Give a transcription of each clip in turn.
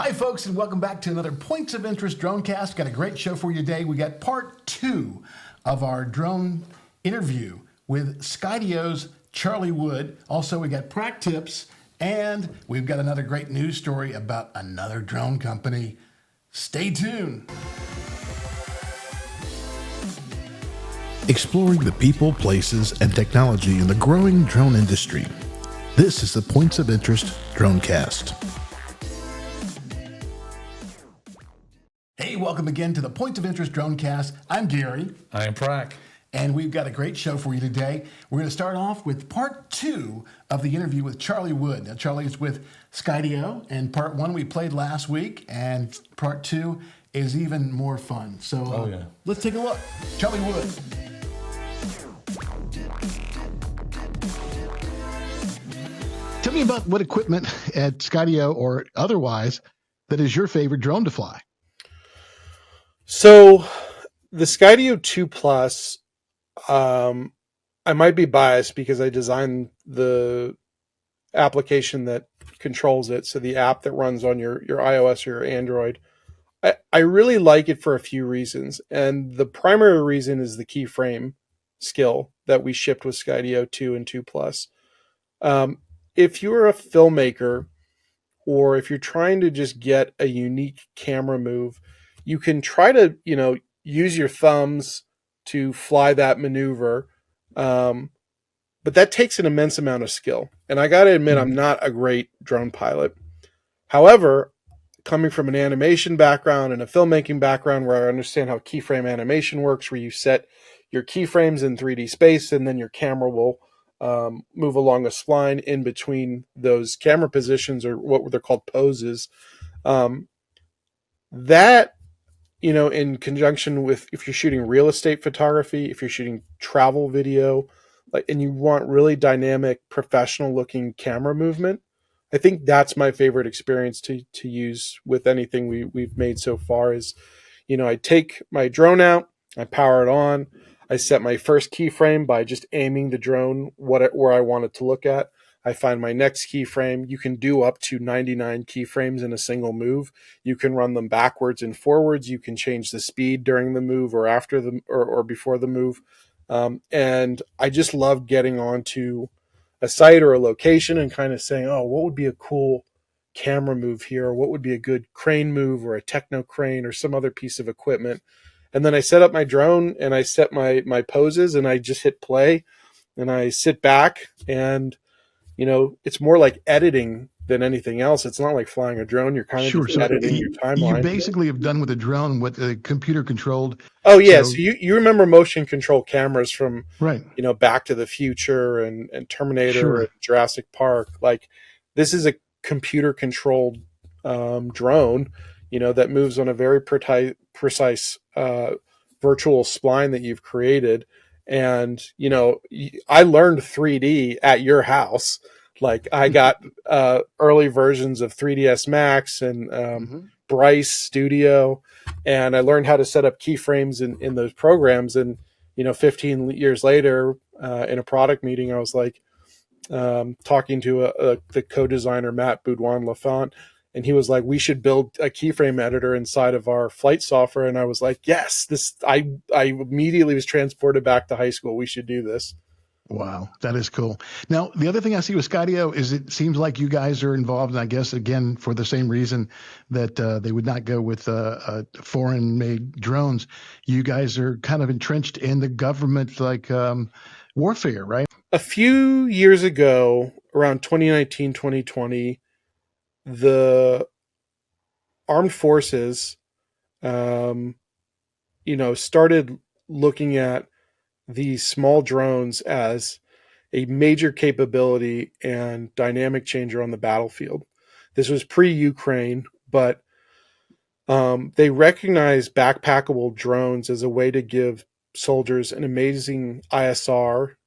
Hi, folks, and welcome back to another Points of Interest DroneCast. Got a great show for you today. We got part 2 of our drone interview with Skydio's Charlie Wood. Also, we got Prak tips, and we've got another great news story about another drone company. Stay tuned. Exploring the people, places, and technology in the growing drone industry. This is the Points of Interest DroneCast. Hey, welcome again to the Points of Interest DroneCast. I'm Gary. I'm Prak. And we've got a great show for you today. We're going to start off with part 2 of the interview with Charlie Wood. Now, Charlie is with Skydio, and part 1 we played last week, and part 2 is even more fun. So let's take a look. Charlie Wood. Tell me about what equipment at Skydio or otherwise that is your favorite drone to fly. So the Skydio 2 Plus, I might be biased because I designed the application that controls it. So the app that runs on your iOS or your Android. I really like it for a few reasons. And the primary reason is the keyframe skill that we shipped with Skydio 2 and 2 Plus. If you're a filmmaker or if you're trying to just get a unique camera move, you can try to, use your thumbs to fly that maneuver. But that takes an immense amount of skill. And I got to admit, I'm not a great drone pilot. However, coming from an animation background and a filmmaking background where I understand how keyframe animation works, where you set your keyframes in 3D space and then your camera will move along a spline in between those camera positions, or what they're called poses. That, in conjunction with, if you're shooting real estate photography, if you're shooting travel video, and you want really dynamic, professional looking camera movement, I think that's my favorite experience to use with anything we've made so far is, I take my drone out, I power it on, I set my first keyframe by just aiming the drone where I want it to look at. I find my next keyframe. You can do up to 99 keyframes in a single move. You can run them backwards and forwards. You can change the speed during the move or after the or before the move. And I just love getting onto a site or a location and kind of saying, oh, what would be a cool camera move here? Or what would be a good crane move or a techno crane or some other piece of equipment? And then I set up my drone and I set my poses and I just hit play and I sit back and it's more like editing than anything else. It's not like flying a drone. You're kind of just editing your timeline. You basically have done with a drone what a computer controlled. Oh yeah. So you remember motion control cameras from, right. Back to the Future and Terminator and Jurassic Park. Like this is a computer controlled drone, that moves on a very precise virtual spline that you've created. And, I learned 3D at your house. Like I got early versions of 3ds Max and Bryce Studio, and I learned how to set up keyframes in those programs. And, 15 years later, in a product meeting, I was like talking to the co-designer, Matt Boudouin-Lafont, and he was like, we should build a keyframe editor inside of our flight software. And I was like, yes, I immediately was transported back to high school. We should do this. Wow, that is cool. Now, the other thing I see with Skydio is it seems like you guys are involved, and I guess, again, for the same reason that they would not go with foreign-made drones. You guys are kind of entrenched in the government, warfare, right? A few years ago, around 2019, 2020, the armed forces, started looking at these small drones as a major capability and dynamic changer on the battlefield. This was pre-Ukraine, but they recognized backpackable drones as a way to give soldiers an amazing ISR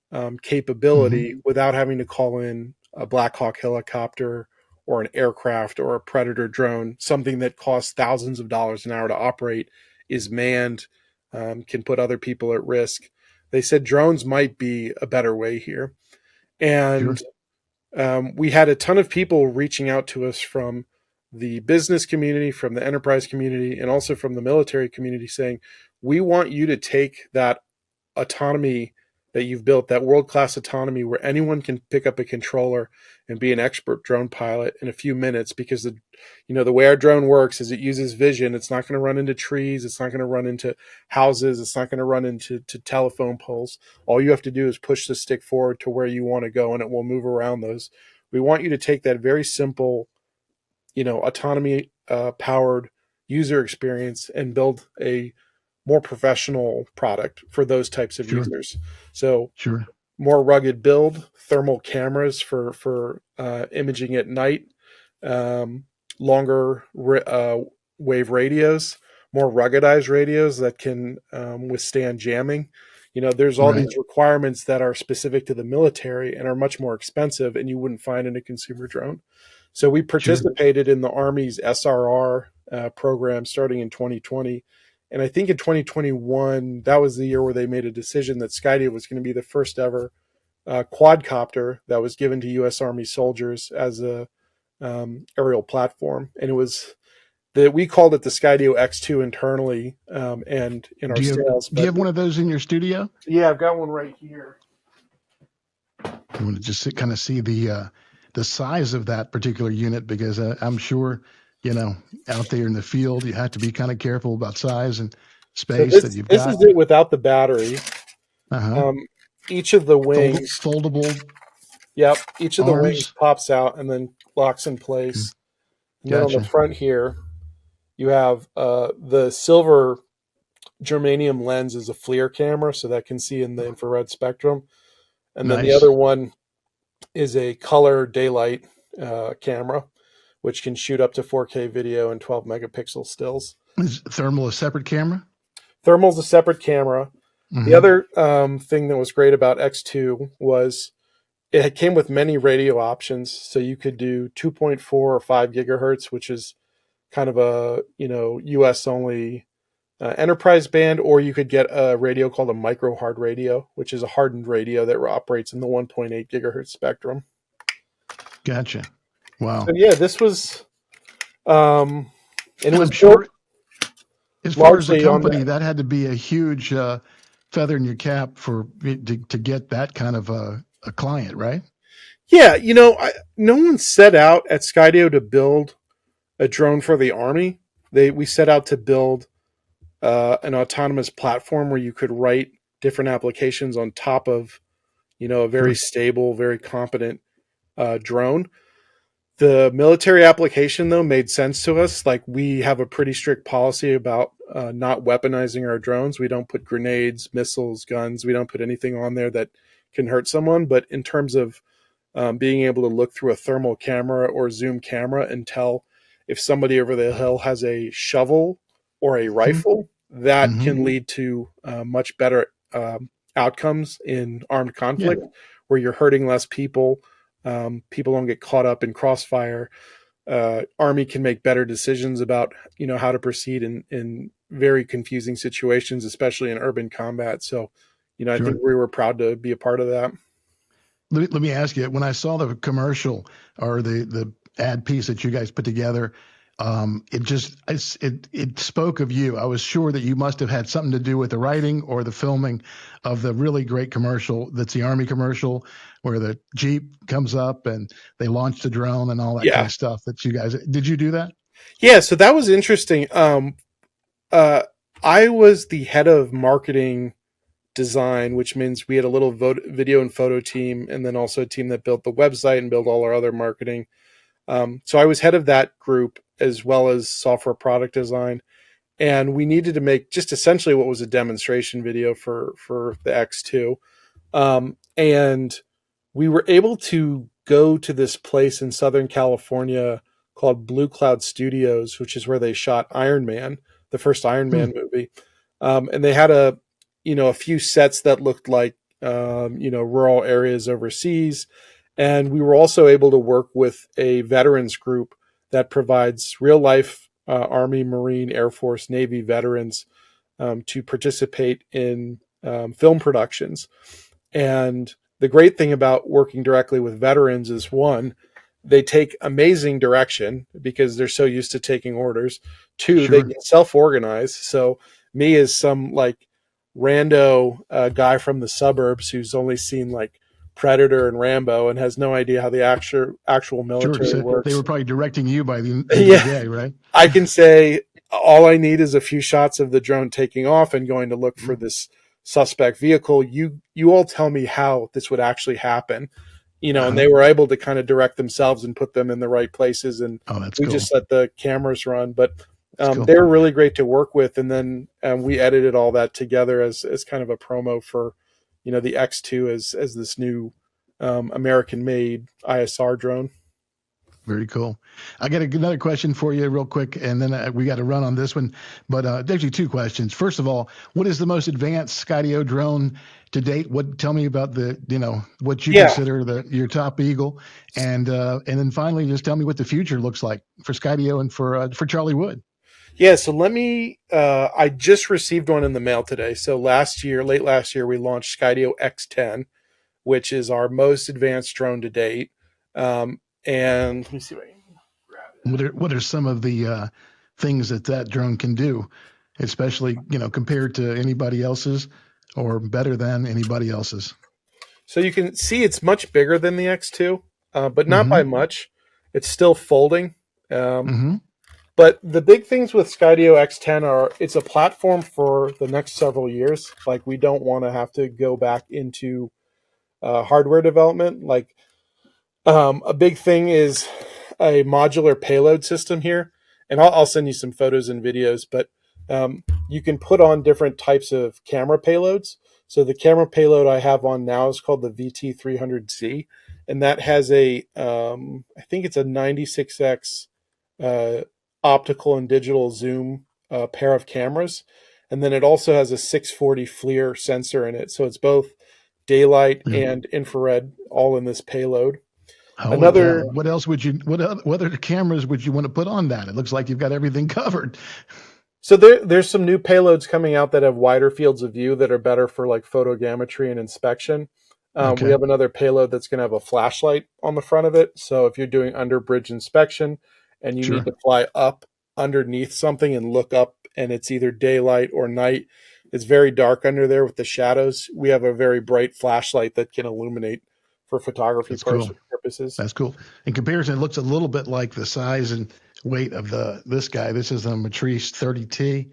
capability without having to call in a Black Hawk helicopter or an aircraft or a Predator drone. Something that costs thousands of dollars an hour to operate, is manned, can put other people at risk. They said drones might be a better way here. And we had a ton of people reaching out to us from the business community, from the enterprise community, and also from the military community saying, we want you to take that autonomy that you've built, that world-class autonomy where anyone can pick up a controller and be an expert drone pilot in a few minutes, because the way our drone works is it uses vision. It's not going to run into trees. It's not going to run into houses. It's not going to run into telephone poles. All you have to do is push the stick forward to where you want to go, and it will move around those. We want you to take that very simple, autonomy powered user experience and build a more professional product for those types of users. So more rugged build, thermal cameras for imaging at night, longer wave radios, more ruggedized radios that can withstand jamming. There's all these requirements that are specific to the military and are much more expensive, and you wouldn't find in a consumer drone. So we participated in the Army's SRR program starting in 2020. And I think in 2021, that was the year where they made a decision that Skydio was going to be the first ever quadcopter that was given to U.S. Army soldiers as a aerial platform. And it was we called it the Skydio X2 internally and in our sales. Do you have one of those in your studio? Yeah, I've got one right here. You want to just kind of see the size of that particular unit, because I'm sure out there in the field, you have to be kind of careful about size and space that you've got. This is it without the battery. Each of the wings, foldable. Yep, each of the wings pops out and then locks in place. And then on the front here, you have the silver germanium lens is a FLIR camera, so that can see in the infrared spectrum. And then the other one is a color daylight camera, which can shoot up to 4K video and 12 megapixel stills. Is thermal a separate camera? Thermal's a separate camera. The other thing that was great about X2 was it came with many radio options. So you could do 2.4 or 5 gigahertz, which is kind of a US only enterprise band, or you could get a radio called a micro hard radio, which is a hardened radio that operates in the 1.8 gigahertz spectrum. Gotcha. Wow. So yeah, this was, and it was sure, as far as a company, that had to be a huge feather in your cap to get that kind of a client, right? Yeah, no one set out at Skydio to build a drone for the Army. We set out to build an autonomous platform where you could write different applications on top of, a very stable, very competent drone. The military application, though, made sense to us. Like, we have a pretty strict policy about not weaponizing our drones. We don't put grenades, missiles, guns. We don't put anything on there that can hurt someone. But in terms of being able to look through a thermal camera or zoom camera and tell if somebody over the hill has a shovel or a rifle, that can lead to much better outcomes in armed conflict, where you're hurting less people. People don't get caught up in crossfire. Army can make better decisions about, how to proceed in very confusing situations, especially in urban combat. So, I think we were proud to be a part of that. Let me ask you, when I saw the commercial or the ad piece that you guys put together, it spoke of you. I was sure that you must have had something to do with the writing or the filming of the really great commercial. That's the Army commercial where the Jeep comes up and they launch the drone and all that kind of stuff. That you guys did. You do that? Yeah. So that was interesting. I was the head of marketing design, which means we had a little video and photo team, and then also a team that built the website and built all our other marketing. So I was head of that group, as well as software product design. And we needed to make just essentially what was a demonstration video for the X2. And we were able to go to this place in Southern California called Blue Cloud Studios, which is where they shot Iron Man, the first Iron Man movie. And they had a few sets that looked like, rural areas overseas. And we were also able to work with a veterans group that provides real life Army, Marine, Air Force, Navy veterans to participate in film productions. And the great thing about working directly with veterans is, one, they take amazing direction because they're so used to taking orders. Two, they Sure. can self-organize. So me as some like rando guy from the suburbs who's only seen like Predator and Rambo and has no idea how the actual Sure. military So they works. were probably directing you by the end of the Yeah, day, right? I can say all I need is a few shots of the drone taking off and going to look for this suspect vehicle. You all tell me how this would actually happen, and Uh-huh. they were able to kind of direct themselves and put them in the right places, and Oh, that's we cool. just let the cameras run. But That's cool. they were really great to work with, and then we edited all that together as kind of a promo for the X2 as this new American made ISR drone. Very cool. I got another question for you real quick, and then we got to run on this one. But actually, two questions. First of all, what is the most advanced Skydio drone to date? Tell me about what you Yeah. consider your top eagle, and then finally, just tell me what the future looks like for Skydio and for Charlie Wood. Yeah, so let me. I just received one in the mail today. So late last year, we launched Skydio X10, which is our most advanced drone to date. And let me see if I can grab it. What are some of the things that drone can do, especially compared to anybody else's, or better than anybody else's? So you can see it's much bigger than the X2, but not Mm-hmm. by much. It's still folding. Um, Mm-hmm. but the big things with Skydio X10 are it's a platform for the next several years. Like we don't want to have to go back into hardware development. Like a big thing is a modular payload system here, and I'll send you some photos and videos. But you can put on different types of camera payloads. So the camera payload I have on now is called the VT300Z, and that has I think it's a 96x uh, optical and digital zoom pair of cameras, and then it also has a 640 FLIR sensor in it. So it's both daylight Yeah. and infrared all in this payload. Holy cow! Another What else what other cameras would you want to put on that? It looks like you've got everything covered. So there's some new payloads coming out that have wider fields of view that are better for like photogrammetry and inspection. We Okay. have another payload that's going to have a flashlight on the front of it. So if you're doing under bridge inspection and you need Sure. to fly up underneath something and look up and it's either daylight or night, it's very dark under there with the shadows. We have a very bright flashlight that can illuminate for photography That's cool. purposes. That's cool. In comparison, it looks a little bit like the size and weight of this guy. This is a Matrice 30T,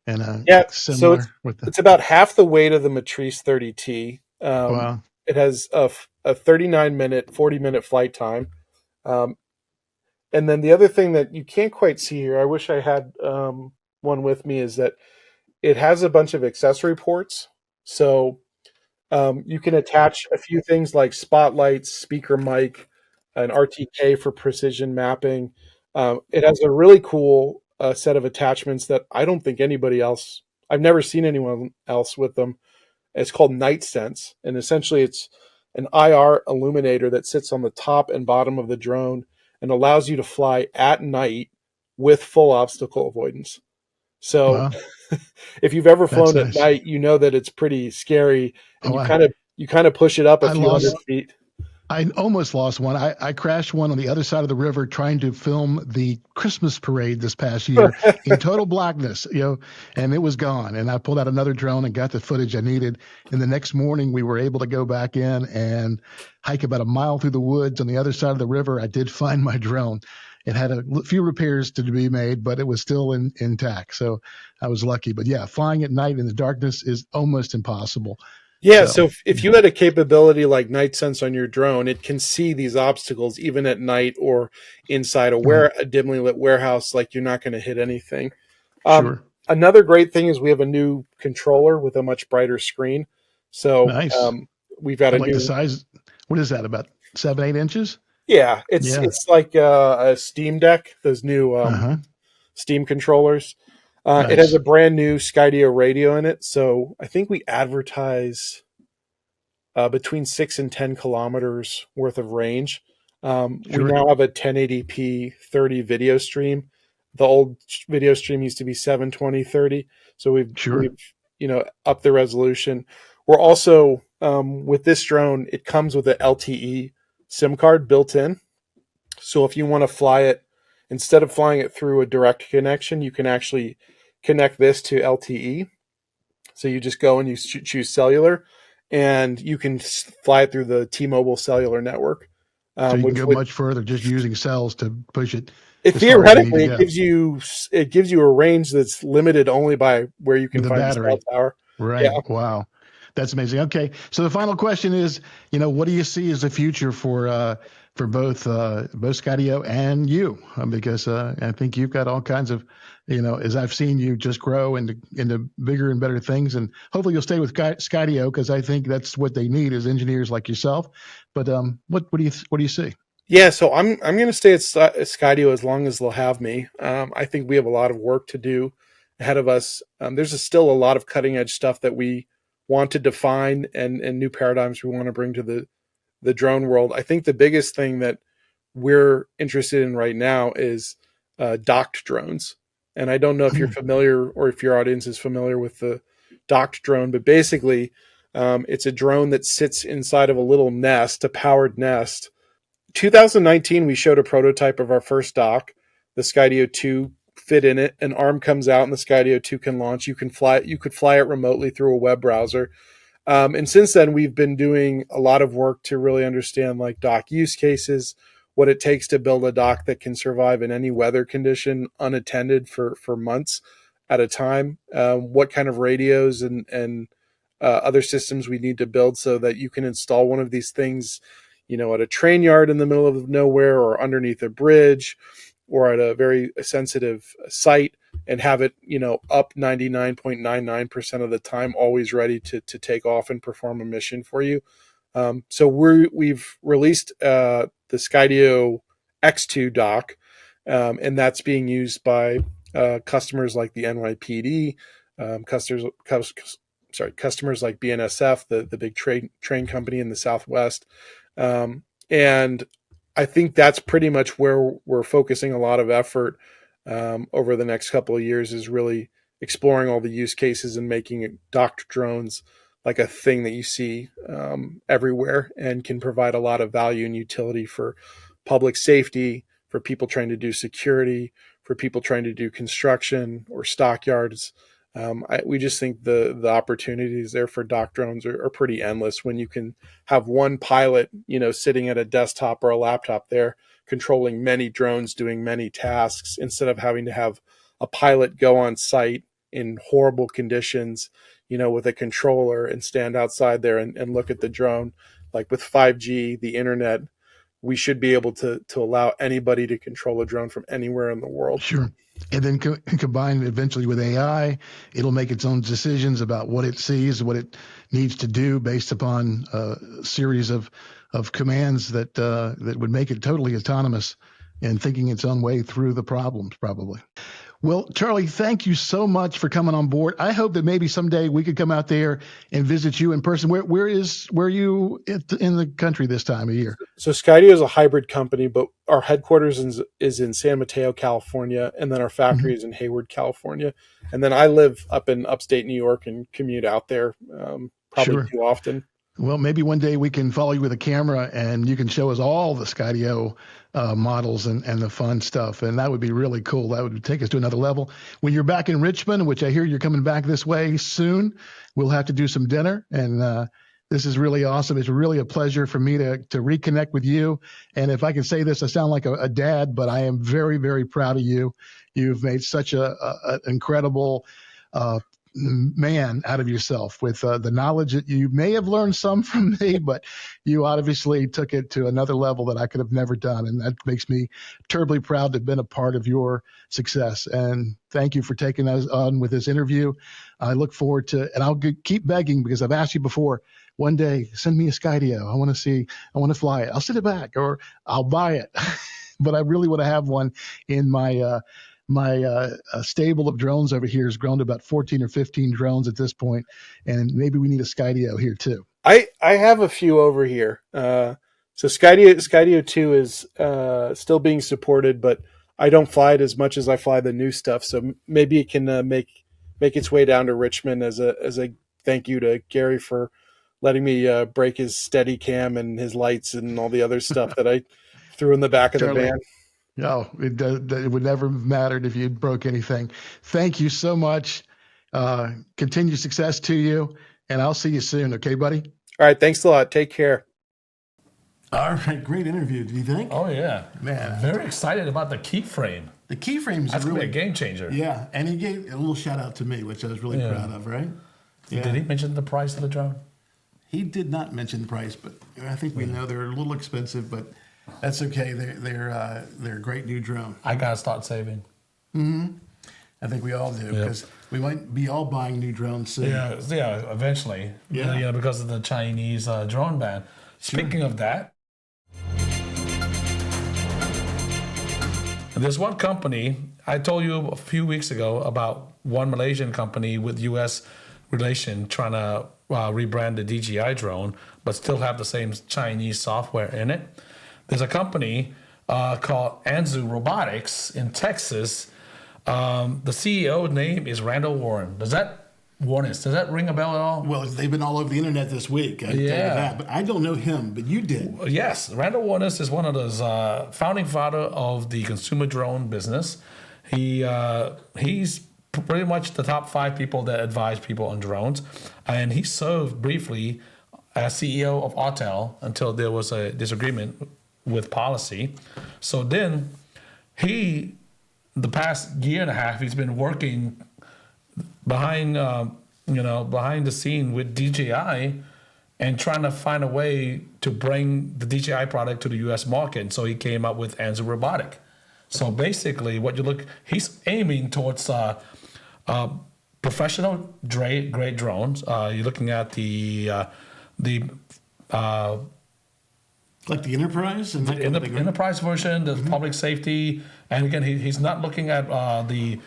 and Yeah, so similar with the it's about half the weight of the Matrice 30T. wow. It has a 39-minute, 40-minute flight time. Um, and then the other thing that you can't quite see here, I wish I had one with me, is that it has a bunch of accessory ports. So you can attach a few things like spotlights, speaker mic, an RTK for precision mapping. It has a really cool set of attachments that I don't think anybody else, I've never seen anyone else with them. It's called Night Sense, and essentially it's an IR illuminator that sits on the top and bottom of the drone and allows you to fly at night with full obstacle avoidance. So Wow. if you've ever That's flown at nice. night, you know that it's pretty scary, and Oh, you kind of push it up a I few hundred lost. feet. I almost lost one. I crashed one on the other side of the river trying to film the Christmas parade this past year in total blackness, and it was gone. And I pulled out another drone and got the footage I needed. And the next morning, we were able to go back in and hike about a mile through the woods on the other side of the river. I did find my drone. It had a few repairs to be made, but it was still intact. So I was lucky. But yeah, flying at night in the darkness is almost impossible. Yeah, So so if you had a capability like Night Sense on your drone, it can see these obstacles even at night or inside right, a dimly lit warehouse. Like you're not going to hit anything. Um, sure, Another great thing is we have a new controller with a much brighter screen. So nice. we've got I a like the new, size. What is that? About 7, 8 inches? yeah, it's Yeah. it's like a Steam Deck, those new Uh-huh. Steam controllers. It has Nice. a brand new Skydio radio in it. So I think we advertise between 6 and 10 kilometers worth of range. We Sure. now have a 1080p 30 video stream. The old video stream used to be 720 30, so Sure. we've upped the resolution. We're also with this drone, it comes with an LTE SIM card built in, So if you want to fly it, instead of flying it through a direct connection, you can actually connect this to LTE. So you just go and you choose cellular, and you can fly it through the T-Mobile cellular network. So you can Which go would, much further just using cells to push it it as far as you need to theoretically go. it gives you a range that's limited only by where you can The find a cell battery. tower. Yeah. Right. Wow. That's amazing. Okay. So the final question is, what do you see as the future for both Skydio and you? Because I think you've got all kinds of, as I've seen you just grow into bigger and better things, and hopefully you'll stay with Skydio, because I think that's what they need is engineers like yourself. But what do you see? Yeah, so I'm going to stay at Skydio as long as they'll have me. I think we have a lot of work to do ahead of us. There's still a lot of cutting edge stuff that we want to define, and new paradigms we want to bring to the drone world. I think the biggest thing that we're interested in right now is docked drones. And I don't know if you're familiar, or if your audience is familiar with the docked drone, but basically, it's a drone that sits inside of a little nest, a powered nest. 2019, we showed a prototype of our first dock. The Skydio 2 fit in it. An arm comes out, and the Skydio 2 can launch. You can fly it. You could fly it remotely through a web browser. And since then, we've been doing a lot of work to really understand like dock use cases, what it takes to build a dock that can survive in any weather condition unattended for months at a time. What kind of radios and other systems we need to build so that you can install one of these things, at a train yard in the middle of nowhere, or underneath a bridge, or at a very sensitive site, and have it, up 99.99% of the time, always ready to take off and perform a mission for you. So we've released the Skydio X2 dock, and that's being used by customers like the NYPD, customers like BNSF, the big train company in the Southwest. And I think that's pretty much where we're focusing a lot of effort over the next couple of years, is really exploring all the use cases and making docked drones like a thing that you see everywhere, and can provide a lot of value and utility for public safety, for people trying to do security, for people trying to do construction or stockyards. We just think the opportunities there for dock drones are pretty endless, when you can have one pilot, sitting at a desktop or a laptop there, controlling many drones, doing many tasks, instead of having to have a pilot go on site in horrible conditions, with a controller, and stand outside there and look at the drone. Like with 5G, the internet, we should be able to allow anybody to control a drone from anywhere in the world. Sure. And then combined eventually with AI, it'll make its own decisions about what it sees, what it needs to do, based upon a series of commands that would make it totally autonomous and thinking its own way through the problems, probably. Well, Charlie, thank you so much for coming on board. I hope that maybe someday we could come out there and visit you in person. Where are you in the country this time of year? So Skydio is a hybrid company, but our headquarters is in San Mateo, California, and then our factory is in Hayward, California. And then I live up in upstate New York and commute out there probably too often. Well, maybe one day we can follow you with a camera and you can show us all the Skydio models and the fun stuff. And that would be really cool. That would take us to another level. When you're back in Richmond, which I hear you're coming back this way soon, we'll have to do some dinner. And this is really awesome. It's really a pleasure for me to reconnect with you. And if I can say this, I sound like a dad, but I am very, very proud of you. You've made such an incredible man out of yourself with the knowledge that you may have learned some from me, but you obviously took it to another level that I could have never done. And that makes me terribly proud to have been a part of your success. And thank you for taking us on with this interview. I look forward to, and I'll keep begging, because I've asked you before, one day, send me a Skydio. I want to fly it. I'll send it back, or I'll buy it. But I really want to have one in my stable of drones over here has grown to about 14 or 15 drones at this point, and maybe we need a Skydio here too. I have a few over here. So Skydio 2 is still being supported, but I don't fly it as much as I fly the new stuff. So maybe it can make its way down to Richmond as a thank you to Gary for letting me break his Steadicam and his lights and all the other stuff that I threw in the back of the Charlie. van. No, it would never have mattered if you broke anything. Thank you so much. Continued success to you, and I'll see you soon. Okay, buddy? All right. Thanks a lot. Take care. All right. Great interview. Do you think? Oh, yeah. Man. Very excited about the keyframe. The keyframe's That's really going to be a game changer. Yeah, and he gave a little shout out to me, which I was really proud of, right? Yeah. Did he mention the price of the drone? He did not mention the price, but I think we know they're a little expensive, but that's okay. They're a great new drone. I got to start saving. I think we all do because we might be all buying new drones soon. Yeah, eventually. Yeah. Because of the Chinese drone ban. Speaking of that, there's one company, I told you a few weeks ago about one Malaysian company with U.S. relation trying to rebrand the DJI drone, but still have the same Chinese software in it. There's a company called Anzu Robotics in Texas. The CEO name is Randall Warnas. Does that ring a bell at all? Well, they've been all over the internet this week. I tell you that, but I don't know him, but you did. Yes, Randall Warnas is one of those founding father of the consumer drone business. He's pretty much the top 5 people that advise people on drones, and he served briefly as CEO of Autel until there was a disagreement with policy. So then the past year and a half, he's been working behind the scene with DJI and trying to find a way to bring the DJI product to the U.S. market. And so he came up with Anzu Robotic. So basically, he's aiming towards professional grade drones. You're looking at the like the Enterprise? And in the Enterprise version, the public safety. And again, he's not looking at the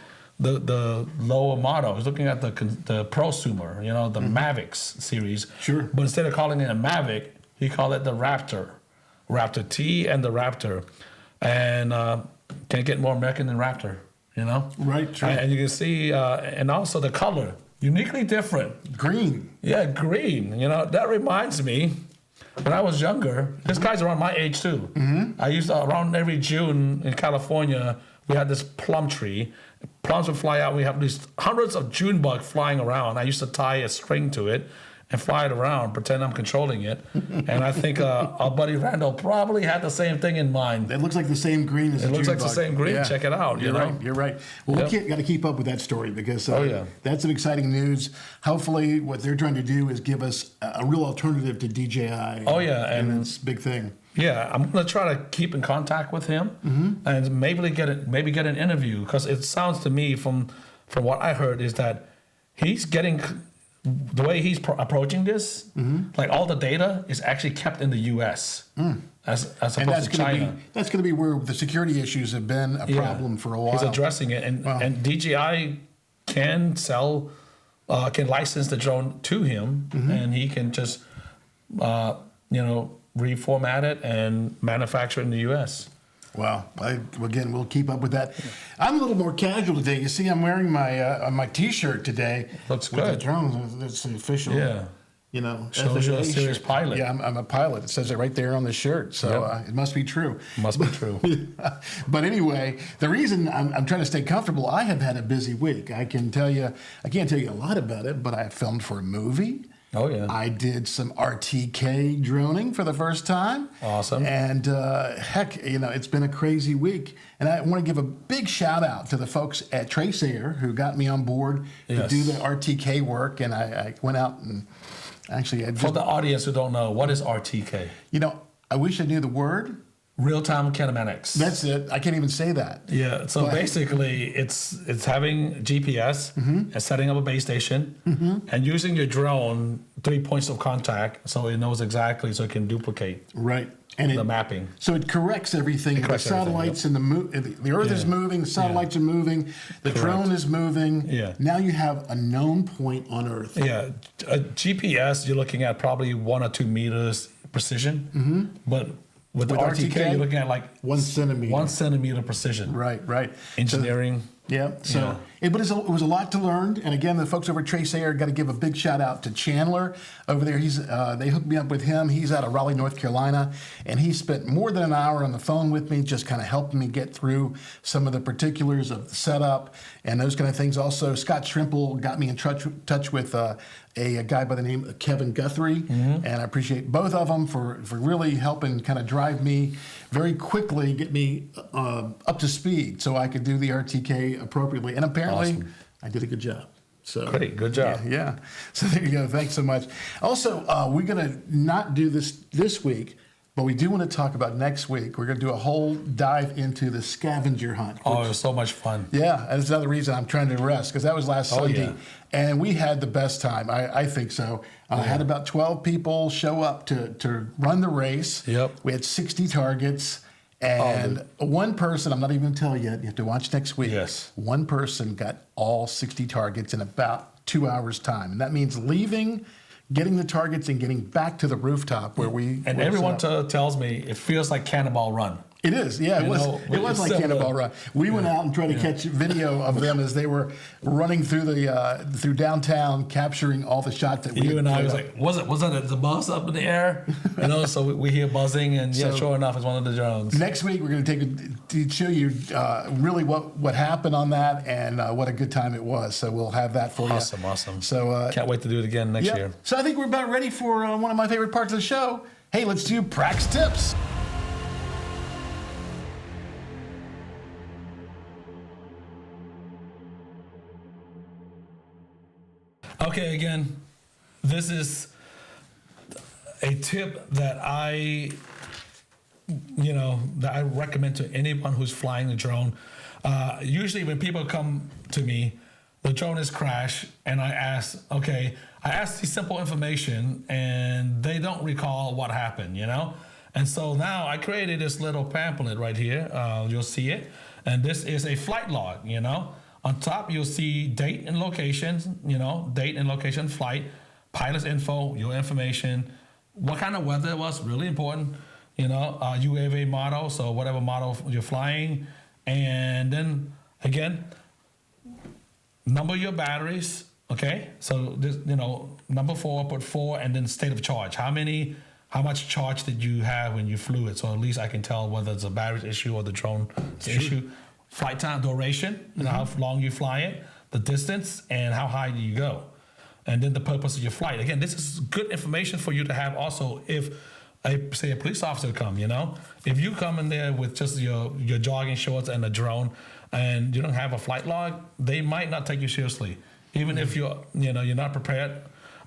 lower model. He's looking at the prosumer, the Mavics series. Sure. But instead of calling it a Mavic, he called it the Raptor T and the Raptor. And can't get more American than Raptor, Right, true. And you can see, and also the color, uniquely different. Green. Yeah, green. That reminds me, when I was younger, this guy's around my age too. I used to, around every June in California, we had this plum tree. Plums would fly out. We have these hundreds of June bugs flying around. I used to tie a string to it and fly it around, pretend I'm controlling it. And I think our buddy Randall probably had the same thing in mind. It looks like the same green as It looks like the same green. Yeah. Check it out. You're right. You're right. Well, we got to keep up with that story because that's some exciting news. Hopefully, what they're trying to do is give us a real alternative to DJI. Oh, yeah. And it's a big thing. Yeah, I'm gonna try to keep in contact with him and maybe get an interview, because it sounds to me from what I heard is that he's getting the way he's approaching this, like all the data is actually kept in the U.S. As opposed to China. That's going to be where the security issues have been a problem for a while. He's addressing it, and DJI can license the drone to him, and he can just reformat it and manufacture it in the U.S. Well, we'll keep up with that. I'm a little more casual today. You see, I'm wearing my T-shirt today. Looks with good. The drone. It's the official. Yeah. Shows you're a serious shirt. pilot. Yeah, I'm a pilot. It says it right there on the shirt, so it must be true. Must be true. But anyway, the reason I'm trying to stay comfortable, I have had a busy week. I can't tell you a lot about it, but I filmed for a movie. Oh, yeah. I did some RTK droning for the first time. Awesome. And it's been a crazy week. And I want to give a big shout out to the folks at TraceAir who got me on board to do the RTK work. And I went out and actually... For the audience who don't know, what is RTK? I wish I knew the word. Real-time kinematics. That's it. I can't even say that. Yeah. So basically, it's having GPS and setting up a base station and using your drone 3 points of contact so it knows exactly, so it can duplicate the mapping. So it corrects everything. The satellites and the Earth is moving. The satellites are moving. The drone is moving. Yeah. Now you have a known point on Earth. Yeah. A GPS, you're looking at probably 1 or 2 meters precision, but with the RTK, you're looking at like 1 centimeter. 1 centimeter precision. Right. Engineering. Yeah. So, but it was a lot to learn. And again, the folks over at TraceAir, got to give a big shout out to Chandler over there. They hooked me up with him. He's out of Raleigh, North Carolina, and he spent more than an hour on the phone with me, just kind of helping me get through some of the particulars of the setup and those kind of things. Also, Scott Shrimple got me in touch with a guy by the name of Kevin Guthrie, and I appreciate both of them for really helping kind of drive me very quickly, get me up to speed so I could do the RTK appropriately. And apparently, I did a good job. So great, good job. Yeah. So there you go. Thanks so much. Also, we're going to not do this week, but we do want to talk about next week. We're going to do a whole dive into the scavenger hunt. It was so much fun. Yeah, and it's another reason I'm trying to rest, because that was last Sunday. Yeah. And we had the best time. I think so. Had about 12 people show up to run the race. Yep. We had 60 targets. And one person, I'm not even going to tell you yet, you have to watch next week. Yes. One person got all 60 targets in about 2 hours' time. And that means leaving, getting the targets, and getting back to the rooftop where we... And everyone tells me it feels like Cannonball Run. It is, yeah. It was like Cannonball Run. We went out and tried to catch video of them as they were running through downtown, capturing all the shots that we. You and I was like, was it the buzz up in the air? So we hear buzzing, and sure enough, it's one of the drones. Next week, we're going to show you really what happened on that and what a good time it was. So we'll have that for you. Awesome. So can't wait to do it again next year. So I think we're about ready for one of my favorite parts of the show. Hey, let's do Prak's Tips. Okay, again, this is a tip that I recommend to anyone who's flying a drone. Usually when people come to me, the drone is crashed, and I ask these simple information, and they don't recall what happened, And so now I created this little pamphlet right here. You'll see it. And this is a flight log, On top, you'll see date and location, flight, pilot's info, your information, what kind of weather it was, really important, UAV model, so whatever model you're flying. And then, again, number your batteries, okay? So, this, number 4, put 4, and then state of charge. How much charge did you have when you flew it? So at least I can tell whether it's a battery issue or the drone issue. Flight time, duration, how long you fly it, the distance, and how high do you go. And then the purpose of your flight. Again, this is good information for you to have also if, say, a police officer come, If you come in there with just your jogging shorts and a drone and you don't have a flight log, they might not take you seriously. Even if you're not prepared.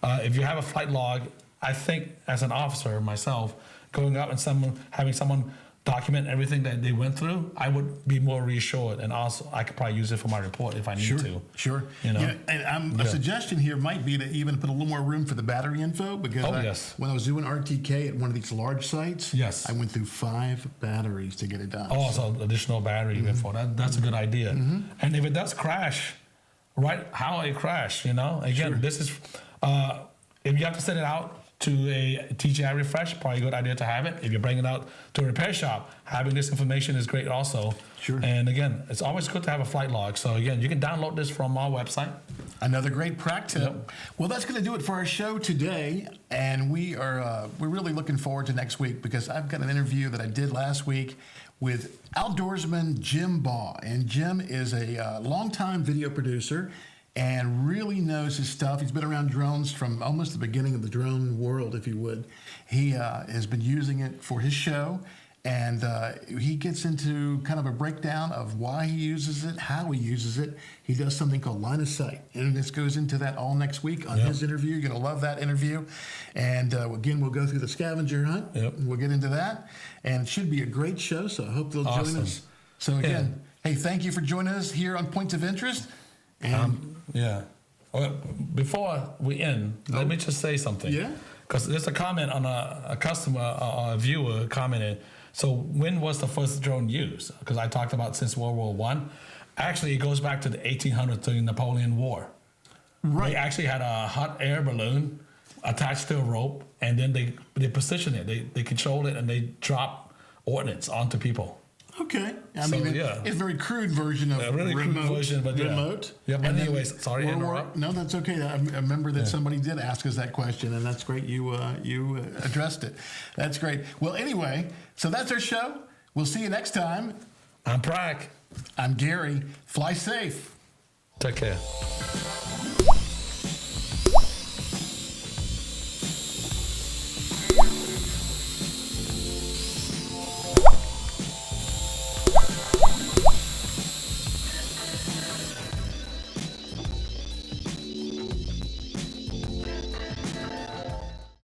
If you have a flight log, I think as an officer myself, going up and having someone document everything that they went through, I would be more reassured, and also I could probably use it for my report if I need to. Sure. And a suggestion here might be to even put a little more room for the battery info, because when I was doing RTK at one of these large sites, I went through 5 batteries to get it done. So additional battery info. That's a good idea. And if it does crash, write how it crashed. Again, this is if you have to send it out to a TGI refresh, probably a good idea to have it. If you're bringing it out to a repair shop, having this information is great also. Sure. And again, it's always good to have a flight log. So again, you can download this from our website. Another great Prak tip. Yep. Well, that's going to do it for our show today, and we're really looking forward to next week, because I've got an interview that I did last week with outdoorsman Jim Baugh, and Jim is a longtime video producer and really knows his stuff. He's been around drones from almost the beginning of the drone world, if you would. He has been using it for his show, and he gets into kind of a breakdown of why he uses it, how he uses it. He does something called line of sight, and this goes into that all next week on his interview. You're going to love that interview. And again, we'll go through the scavenger hunt. We'll get into that, and it should be a great show, so I hope they'll join us. So again, hey, thank you for joining us here on Points of Interest. And well, before we end, let me just say something. Because there's a comment on a customer or a viewer commented, so when was the first drone used? Because I talked about since World War I. Actually, it goes back to the 1800s during the Napoleon War. Right. They actually had a hot air balloon attached to a rope, and then they position it. They control it, and they drop ordnance onto people. Okay. I So, mean, yeah. it's a very crude version of A really crude version, but yeah. remote. Yeah, but And then anyways, sorry to interrupt. No, that's okay. I remember that somebody did ask us that question, and that's great. You addressed it. That's great. Well, anyway, so that's our show. We'll see you next time. I'm Prak. I'm Gary. Fly safe. Take care.